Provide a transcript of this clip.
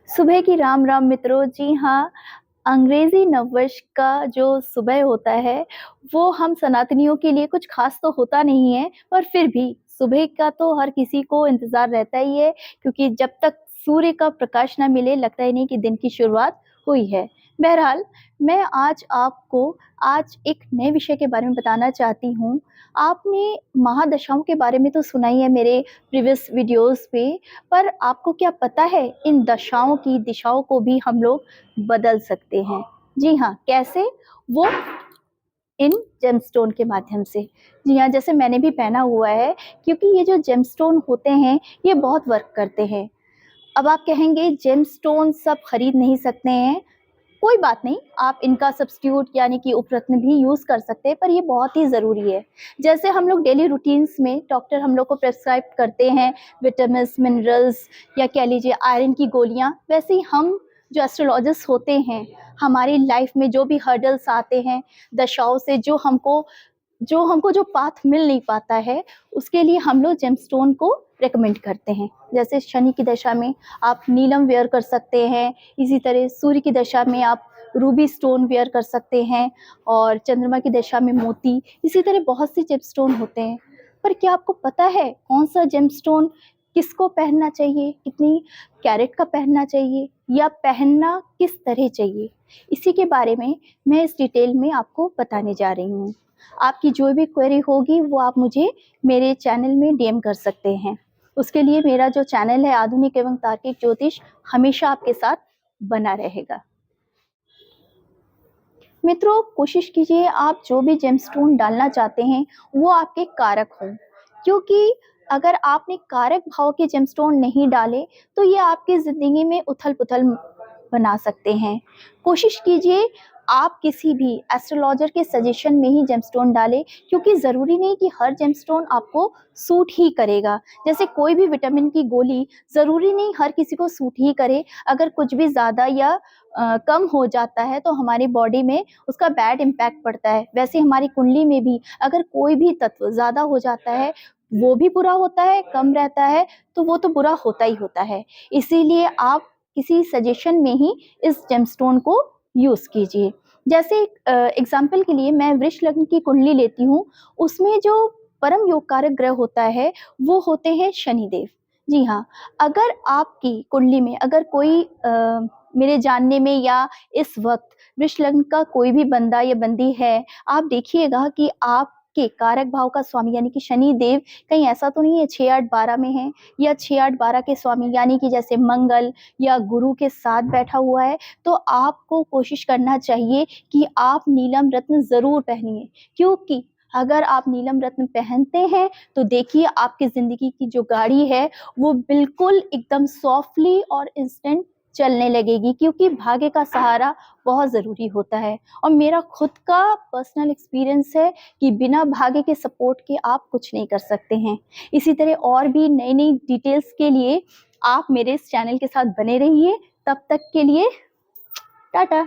सुबह की राम राम मित्रों। जी हाँ, अंग्रेजी नववर्ष का जो सुबह होता है, वो हम सनातनियों के लिए कुछ खास तो होता नहीं है, पर फिर भी सुबह का तो हर किसी को इंतज़ार रहता ही है, क्योंकि जब तक सूर्य का प्रकाश ना मिले, लगता ही नहीं कि दिन की शुरुआत हुई है। बहरहाल, मैं आज आपको आज एक नए विषय के बारे में बताना चाहती हूँ। आपने महादशाओं के बारे में तो सुना ही है मेरे प्रीवियस वीडियोज़ पे, पर आपको क्या पता है इन दशाओं की दिशाओं को भी हम लोग बदल सकते हैं। जी हाँ, कैसे? वो इन जेमस्टोन के माध्यम से। जी हाँ, जैसे मैंने भी पहना हुआ है, क्योंकि ये जो जेमस्टोन होते हैं ये बहुत वर्क करते हैं। अब आप कहेंगे जेमस्टोन सब खरीद नहीं सकते हैं। कोई बात नहीं, आप इनका सब्स्टिट्यूट यानी कि उपरत्न भी यूज़ कर सकते हैं, पर ये बहुत ही ज़रूरी है। जैसे हम लोग डेली रूटीन्स में डॉक्टर हम लोग को प्रेस्क्राइब करते हैं विटामिन्स, मिनरल्स या कह लीजिए आयरन की गोलियाँ, वैसे ही हम जो एस्ट्रोलॉजिस्ट होते हैं, हमारी लाइफ में जो भी हर्डल्स आते हैं, दशाओं से जो पाथ मिल नहीं पाता है, उसके लिए हम लोग जेमस्टोन को रिकमेंड करते हैं। जैसे शनि की दशा में आप नीलम वेयर कर सकते हैं, इसी तरह सूर्य की दशा में आप रूबी स्टोन वेयर कर सकते हैं, और चंद्रमा की दशा में मोती। इसी तरह बहुत से जेमस्टोन होते हैं। पर क्या आपको पता है कौन सा जेमस्टोन किसको पहनना चाहिए, कितनी कैरेट का पहनना चाहिए, या पहनना किस तरह चाहिए? इसी के बारे में मैं इस डिटेल में आपको बताने जा रही हूँ। आपकी जो भी क्वेरी होगी वो आप मुझे मेरे चैनल में डीएम कर सकते हैं। उसके लिए मेरा जो चैनल है आधुनिक एवं तार्किक ज्योतिष हमेशा आपके साथ बना रहेगा। मित्रों, कोशिश कीजिए आप जो भी जेमस्टोन डालना चाहते हैं वो आपके कारक हों, क्योंकि अगर आपने कारक भाव के जेमस्टोन नहीं डाले तो ये आपकी ज़िंदगी में उथल-पुथल बना सकते हैं। कोशिश कीजिए आप किसी भी एस्ट्रोलॉजर के सजेशन में ही जेमस्टोन डालें, क्योंकि ज़रूरी नहीं कि हर जेमस्टोन आपको सूट ही करेगा। जैसे कोई भी विटामिन की गोली ज़रूरी नहीं हर किसी को सूट ही करे। अगर कुछ भी ज़्यादा या कम हो जाता है तो हमारी बॉडी में उसका बैड इम्पैक्ट पड़ता है। वैसे हमारी कुंडली में भी अगर कोई भी तत्व ज़्यादा हो जाता है, वो भी बुरा होता है, कम रहता है तो वो तो बुरा होता ही होता है। इसीलिए आप किसी सजेशन में ही इस जेमस्टोन को यूज़ कीजिए। जैसे एग्ज़ाम्पल के लिए मैं वृष लग्न की कुंडली लेती हूँ, उसमें जो परम योग कारक ग्रह होता है, वो होते हैं शनिदेव। जी हाँ, अगर आपकी कुंडली में अगर कोई मेरे जानने में या इस वक़्त वृष लग्न का कोई भी बंदा या बंदी है, आप देखिएगा कि आपके कारक भाव का स्वामी यानी कि शनिदेव कहीं ऐसा तो नहीं है 6, 8, 12 में है, या 6, 8, 12 के स्वामी यानी कि जैसे मंगल या गुरु के साथ बैठा हुआ है, तो आपको कोशिश करना चाहिए कि आप नीलम रत्न ज़रूर पहनिए। क्योंकि अगर आप नीलम रत्न पहनते हैं तो देखिए आपकी ज़िंदगी की जो गाड़ी है वो बिल्कुल एकदम सॉफ्टली और इंस्टेंट चलने लगेगी, क्योंकि भाग्य का सहारा बहुत ज़रूरी होता है। और मेरा खुद का पर्सनल एक्सपीरियंस है कि बिना भाग्य के सपोर्ट के आप कुछ नहीं कर सकते हैं। इसी तरह और भी नई-नई डिटेल्स के लिए आप मेरे इस चैनल के साथ बने रहिए। तब तक के लिए टाटा।